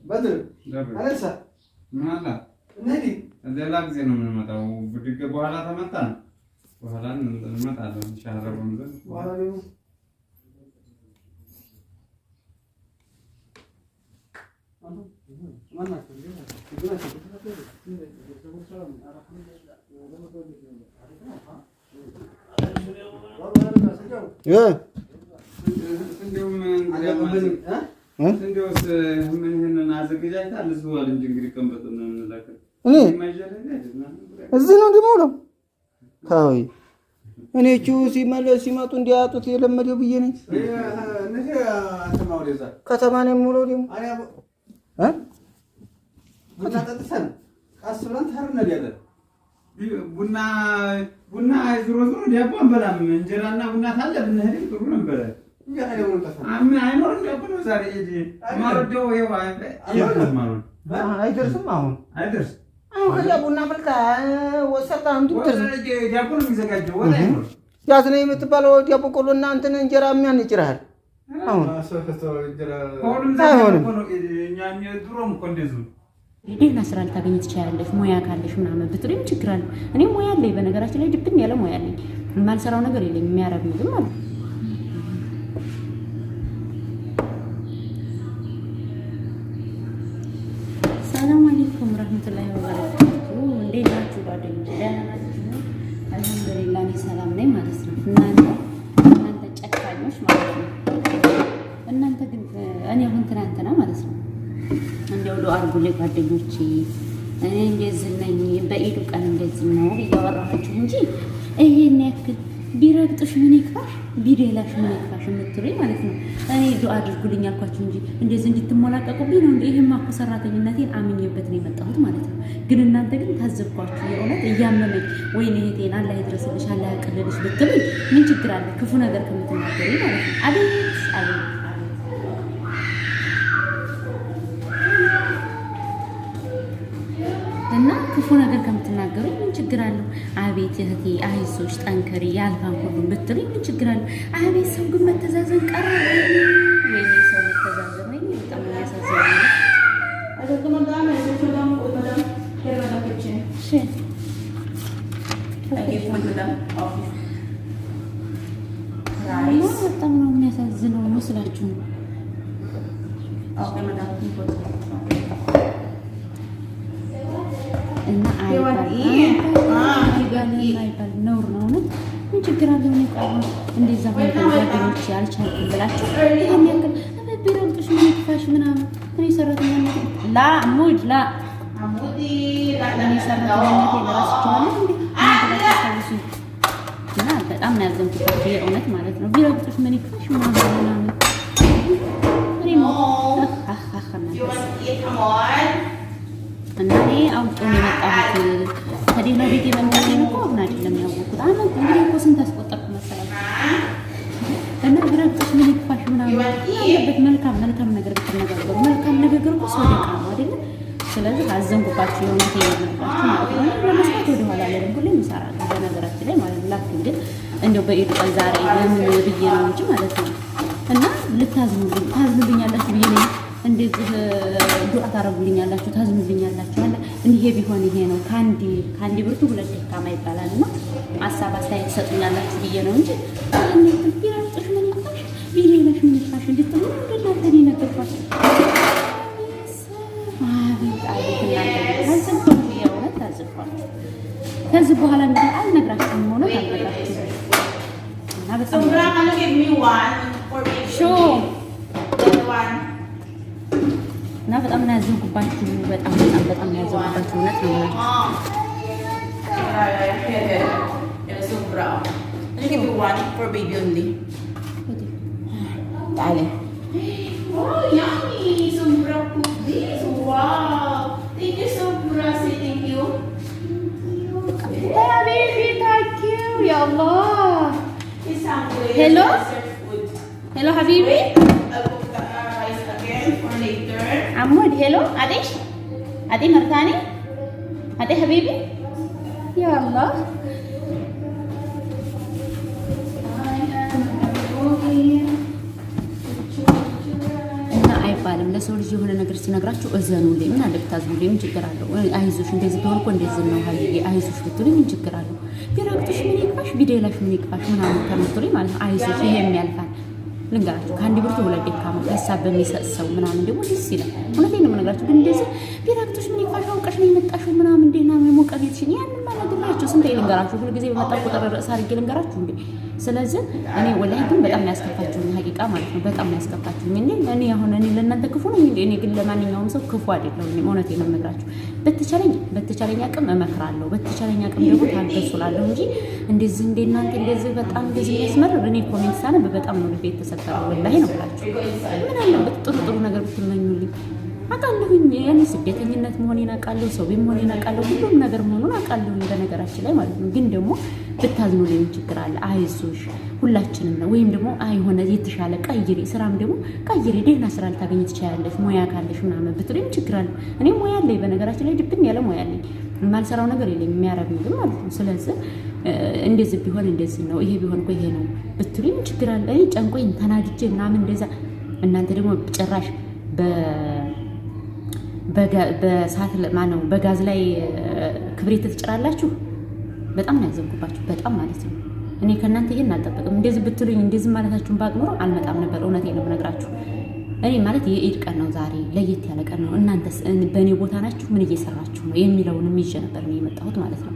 بدر أليسا ماذا؟ نادي هذا لا زين من المتى وبدك بوهلا تمتان بوهلا المتى شهر رمضان وهلا እንደውስ ምን ይሄንን አዘጋጅታል ልዝዋል እንጂ እንግዲህ ቀንበጥና እንላከ እዚህ ነው እንደሞለው ታዊ እኔ ሲመለስ ሲመጡ እንዲያጡት የለመደው ብዬ ነኝ ከተማ ነው የምውለው ደግሞ ቡና ዝሮ ዲያቦ አንበላም እንጀራና ቡና ታለ ብንሄድ ጥሩ ነበር አይኖርም ዲያቦ ነው ዛሬ ማርደው ይኸው አይደርስም አሁን አይደርስ አሁን ከዚያ ቡና መልካ ወሰጣ አንቱ ትርስ ዲያቦ ነው የሚዘጋጀው ወላ አይኖር ያዝ ነው የምትባለው ዲያቦ ቆሎና እንትን እንጀራ የሚያን ይጭራል አሁን አይሆንም እኛ ድሮም እኮ እንደዚሁ ሌላ ስራ ልታገኝ ትችላለሽ ሙያ ካለሽ ምናምን ብትሪም ችግር አለ እኔ ሙያ አለኝ በነገራችን ላይ ድብን ያለ ሙያ አለኝ የማልሰራው ነገር የለኝም የሚያረብ ምግብ ማለት ሰላም አለይኩም ወራህመቱላሂ ወበረካቱ እንዴት ናችሁ ጓደኞቼ ደህና ናችሁ አልሐምዱሊላህ እኔ ሰላም ነኝ ማለት ነው እናንተ ጨካኞች ማለት ነው እናንተ ግን እኔ አሁን ትናንትና ማለት ነው እንደው ዱአ አድርጉልኝ ጓደኞቼ እኔ እንደዚህ ነኝ በኢዱ ቀን እንደዚህ ነው እያወራኋችሁ እንጂ ይሄን ያክል ቢረግጥሽ ምን ይክፋሽ ቢደላሽ ምን ይክፋሽ የምትሉኝ ማለት ነው እኔ ዱአ አድርጉልኝ አልኳችሁ እንጂ እንደዚህ እንድትሞላቀቁብኝ ነው እንዴ ይሄማ እኮ ሰራተኝነቴን አምኜበት ነው የመጣሁት ማለት ነው ግን እናንተ ግን ታዘብኳችሁ የእውነት እያመመኝ ወይኔ እህቴን አላህ ይድረስልሽ አላህ ያቅልልሽ ብትሉኝ ምን ችግር አለ ክፉ ነገር ከምትናገሩኝ ማለት ነው አቤት እና ክፉ ነገር ከምትናገሩ ምን ችግር አለው አቤት እህቴ አይዞሽ ጠንከሪ ያልፋን ሁሉ ብትሉኝ ምን ችግር አለው አቤት ሰው ግን መተዛዘን ቀረ ወይ ሰው መተዛዘን ወይ በጣም ያሳዝናል በጣም ነው የሚያሳዝነው መስላችሁ እና አይባል ነውር ነው ነው ምን ችግር አለው ነው ቃል እንደዛ ጓደኞች ያልቻልኩ ብላችሁ ይሄን ያክል ቢረግጥሽ ምን ይክፋሽ ምናምን እኔ ሰራተኛነቴ ላ ሙድ ላ አሙዲ እኔ ሰራተኛነቴ ለራስቻለሁ እና በጣም ነው ያዘንኩት የእውነት ማለት ነው ቢረግጥሽ ምን ይክፋሽ ምናምን እኔ እና እኔ አውቄ ነው የመጣሁት ከሌላ ቤት የመጣሁት እኮ አሁን አይደለም ያወቅሁት አመት እንግዲህ እኮ ስንት አስቆጠርኩ መሰላችሁ እና ቢረግጥሽ ምን ይክፋሽ ምናምን ያለበት መልካም ነገር ብትነጋገሩ መልካም ንግግር እኮ ሰደቃ ነው አይደል ስለዚህ አዘንኩባችሁ የእውነት የነገርኳችሁ ማለት ነው ለመስራት ወደ ኋላ ያለን ሁሉ ይሰራል በነገራችን ላይ ማለት ነው ግን እንደው በኢድ ቀን ዛሬ ለምን ብዬ ነው እንጂ ማለት ነው እና ታዝኑልኛላችሁ ብዬ ነው እንደዚህ ዱአ ታረጉልኛላችሁ ታዝኑልኛላችሁ አለ እንዴ ቢሆን ይሄ ነው ካንዲ ብርቱ ሁለት ደካማ ይባላልና ሐሳብ አስተያየት ትሰጡኛላችሁ ብዬ ነው እንጂ እኔ ቢራጥሽ ምን ይፋሽ ቢሌላሽ ምን ይፋሽ እንድትሉ እንደናንተ ነው ነገርኳችሁ ከዚህ በኋላ እንግዲህ አልነግራችሁም ሆነ ታልነግራችሁ እና በጣም እና በጣም ነው ያዘንኩባችሁ በጣም ነው ያዘንኩባችሁ እውነት ነው Give you one for baby only. Dale. Oh, yummy! Sombra cookies. Wow! Thank you, Sombra. Say thank you. Hey, baby, thank you. Ya Allah. It's hungry. Hello? Food. Hello, Habibi. I'll cook the rice again for later. Ahmad, hello. Adish? Adi Martani? Adi Habibi? Ya Allah. አይባልም። ለሰው ልጅ የሆነ ነገር ሲነግራችሁ እዘኑልኝ። ምን አለ ብታዝኑልኝ? ምን ችግር አለው? አይዞሽ እንደዚህ ቢሆን እኮ እንደዚህ ነው ሀይዬ አይዞሽ ብትሉኝ ምን ችግር አለው? ቢረግጡሽ ምን ይቅፋሽ፣ ቢደላሽ ምን ይቅፋሽ ምናምን ከምትሉኝ ማለት ነው። አይዞሽ ይሄም ያልፋል። ልንገራችሁ ከአንድ ብርቱ ሁለት ደካማ ሀሳብ በሚሰጥ ሰው ምናምን ደግሞ ደስ ይላል። እውነቴን ነው የምነግራችሁ። ግን እንደዚህ ቢረግጡሽ ምን ይቅፋሽ፣ አውቀሽ ነው የመጣሽው ምናምን እንዴና ሞቀ ቤትሽን ያንን ማለግላችሁ ስንት ልንገራችሁ። ሁልጊዜ በመጣ ቁጥር ርዕስ አድርጌ ልንገራችሁ እንዴ። ስለዚህ እኔ ወላሂ ግን በጣም ያስከፋችሁኝ ሀቂቃ ማለት ነው። በጣም ያስከፋችሁኝ እንዴ። እኔ አሁን እኔ ለእናንተ ክፉ ነኝ እንዴ? እኔ ግን ለማንኛውም ሰው ክፉ አይደለሁም። እውነቴን ነው የምነግራችሁ። በተቻለኝ አቅም እመክራለሁ፣ በተቻለኝ አቅም ደግሞ ታገሱላለሁ እንጂ እንደዚህ እንደ እናንተ እንደዚህ በጣም እንደዚህ የሚያስመርር እኔ ኮሜንት ሳነብ በጣም ነው ልቤ የተሰበረው። ወላሂ ነው ብላችሁ ምን አለበት ጥሩ ነገር ብትመኙልኝ። አውቃለሁኝ ያኔ ስደተኝነት መሆኔን አውቃለሁ፣ ሰው ቤት መሆኔን አውቃለሁ፣ ሁሉም ነገር መሆኑን አውቃለሁኝ በነገራችን ላይ ማለት ነው። ግን ደግሞ ብታዝኑልኝ ችግር አለ። አይዞሽ ሁላችንም ነው። ወይም ደግሞ የሆነ የተሻለ ቀይሬ ስራም ደግሞ ቀይሬ ደህና ስራ ልታገኝ ትችያለሽ ሙያ ካለሽ ምናምን ብትሉኝ ችግር አለ። እኔ ሙያ አለኝ በነገራችን ላይ ድብን ያለ ሙያ አለኝ። የማልሰራው ነገር የለኝም የሚያረግ ምግብ ማለት ነው። ስለዚህ እንደዚህ ቢሆን እንደዚህ ነው፣ ይሄ ቢሆን እኮ ይሄ ነው ብትሉኝ ችግር አለ። እኔ ጨንቆኝ ተናድጄ ምናምን እንደዛ እናንተ ደግሞ ጭራሽ በሳት ማነው በጋዝ ላይ ክብሪት ትጭራላችሁ። በጣም ነው ያዘንኩባችሁ፣ በጣም ማለት ነው። እኔ ከእናንተ ይሄን አልጠብቅም። እንደዚህ ብትሉኝ እንደዚህ ማለታችሁን ባቅምሮ አልመጣም ነበር። እውነቴን ነው የምነግራችሁ። እኔ ማለት የኢድ ቀን ነው ዛሬ፣ ለየት ያለ ቀን ነው። እናንተስ በእኔ ቦታ ናችሁ፣ ምን እየሰራችሁ ነው የሚለውንም ይዤ ነበር ነው የመጣሁት ማለት ነው።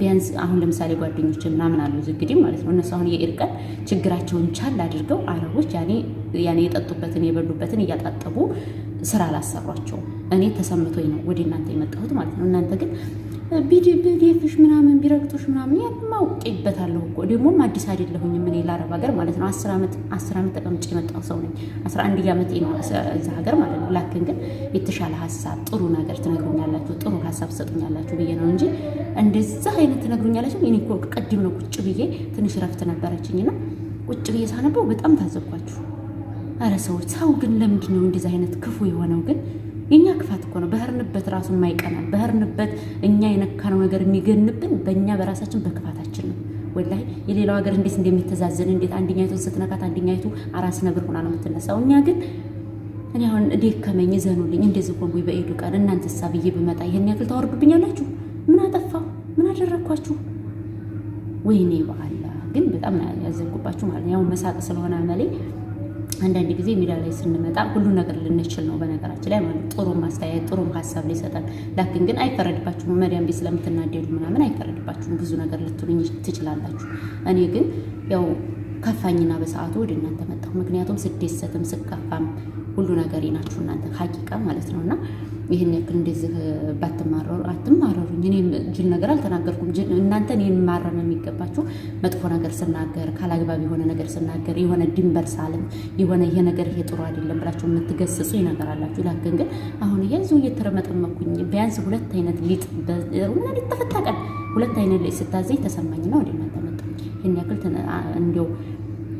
ቢያንስ አሁን ለምሳሌ ጓደኞች ምናምን አሉ ዝግዲም ማለት ነው። እነሱ አሁን የኢድ ቀን ችግራቸውን ቻል አድርገው አረቦች ያኔ የጠጡበትን የበሉበትን እያጣጠቡ ስራ አላሰሯቸውም። እኔ ተሰምቶኝ ነው ወደ እናንተ የመጣሁት ማለት ነው። እናንተ ግን ቢደፍሽ ምናምን ቢረግጡሽ ምናምን ያን ማውቄበታለሁ እኮ ደግሞም አዲስ አይደለሁኝም እኔ ለአረብ ሀገር ማለት ነው። 10 ዓመት ተቀምጬ የመጣሁ ሰው ነኝ። 11 ዓመቴ ነው እዛ ሀገር ማለት ነው። ላክን ግን የተሻለ ሀሳብ ጥሩ ነገር ትነግሩኛላችሁ፣ ጥሩ ሀሳብ ትሰጡኛላችሁ ብዬ ነው እንጂ እንደዛ አይነት ትነግሩኛላችሁ። እኔ እኮ ቅድም ነው ቁጭ ብዬ ትንሽ ረፍት ነበረችኝና ቁጭ ብዬ ሳነበው በጣም ታዘብኳችሁ። አረ ሰው ግን ለምንድን ነው እንደዚህ አይነት ክፉ የሆነው? ግን የኛ ክፋት እኮ ነው። በህርንበት ራሱ የማይቀናል። በህርንበት እኛ የነካነው ነገር የሚገንብን በእኛ በራሳችን በክፋታችን ነው። ወላሂ የሌላው ሀገር እንዴት እንደሚተዛዘን እንዴት አንደኛይቱን ስትነካት አንደኛይቱ አራስ ነብር ሆና ነው የምትነሳው። እኛ ግን እኔ አሁን ደከመኝ ዘኑልኝ እንደዚህ ቆንኩ በኢዱ ቀን እናንተሳ ብዬ ብመጣ ይሄን ያክል ታወርዱብኛላችሁ? ምን አጠፋው? ምን አደረኳችሁ? ወይኔ በአላ ግን በጣም ያዘንኩባችሁ ማለት ነው። ያው መሳቅ ስለሆነ አመሌ አንዳንድ ጊዜ ሚዲያ ላይ ስንመጣ ሁሉ ነገር ልንችል ነው በነገራችን ላይ ማለት ጥሩ ማስተያየት ጥሩ ሀሳብ ሊሰጣል። ላኪን ግን አይፈረድባችሁም። መሪያም ቤት ስለምትናደዱ ምናምን አይፈረድባችሁም። ብዙ ነገር ልትሉኝ ትችላላችሁ። እኔ ግን ያው ከፋኝና በሰዓቱ ወደ እናንተ መጣሁ። ምክንያቱም ስደሰትም ስከፋም ሁሉ ነገር ናችሁ እናንተ ሀቂቃ ማለት ነው። እና ይህን ያክል እንደዚህ አትማረሩኝ። እኔ ጅል ነገር አልተናገርኩም። እናንተ እኔን ማረም የሚገባችሁ መጥፎ ነገር ስናገር፣ ካላግባብ የሆነ ነገር ስናገር፣ የሆነ ድንበር ሳልም የሆነ ይሄ ነገር ይሄ ጥሩ አይደለም ብላችሁ የምትገስጹ ነገር አላችሁ። ላክን ግን አሁን ይሄ እዚሁ እየተረመጠመኩኝ ቢያንስ 2 አይነት ሊጥ ተፈታቀን 2 አይነት ሊጥ ስታዘኝ ተሰማኝና ወደ እናንተ መጣሁ። ይህን ያክል እንዲያው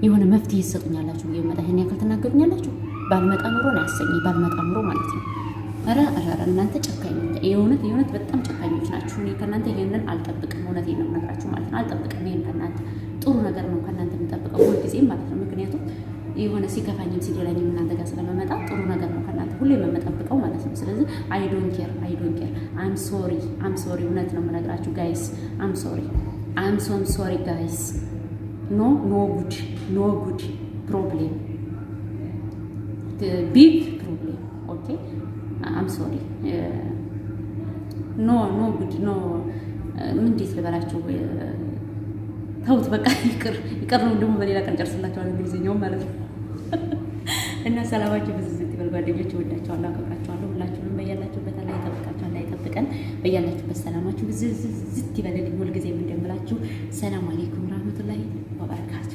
የሆነ መፍትሄ ይሰጡኛላችሁ ብዬ መጣ። ይህን ያክል ትናገሩኛላችሁ? ባልመጣ ኑሮ ነው ያሰኘኝ። ባልመጣ ኑሮ ማለት ነው። ኧረ እናንተ ጨካኞች፣ የእውነት በጣም ጨካኞች ናችሁ። እኔ ከእናንተ ይሄንን አልጠብቅም። እውነቴን ነው የምነግራችሁ ማለት ነው። አልጠብቅም። ይሄን ከእናንተ ጥሩ ነገር ነው ከእናንተ የምጠብቀው ሁልጊዜም ማለት ነው። ምክንያቱም የሆነ ሲከፋኝም ሲደላኝም እናንተ ጋር ስለመመጣ ጥሩ ነገር ነው ከእናንተ ሁሌ የምጠብቀው ማለት ነው። ስለዚህ አይ ዶንት ኬር አም ሶሪ እውነት ነው የምነግራችሁ ጋይስ። አም ሶሪ ጋይስ። ኖ ጉድ ፕሮብሌም ቢግ ፕሮብሌም ኦኬ። አም ሶሪ ኖ ጉድ ኖ እንዴት ልበላችሁ? ተውት በቃ ይቅር ነው። ደግሞ በሌላ ቀን ጨርስላችኋለሁ እንግሊዝኛው ማለት ነው። እና ሰላማችሁ ብዝዝት ይበል ጓደኞች። እወዳችኋለሁ፣ አከብራችኋለሁ። ሁላችሁንም በያላችሁበት አላህ ይጠብቃችሁ፣ አላህ ይጠብቀን። በያላችሁበት ሰላማችሁ ብዝዝት ይበልልኝ። ሁልጊዜም እንደምላችሁ ሰላም አለይኩም ወራህመቱላሂ ወበረካቱ።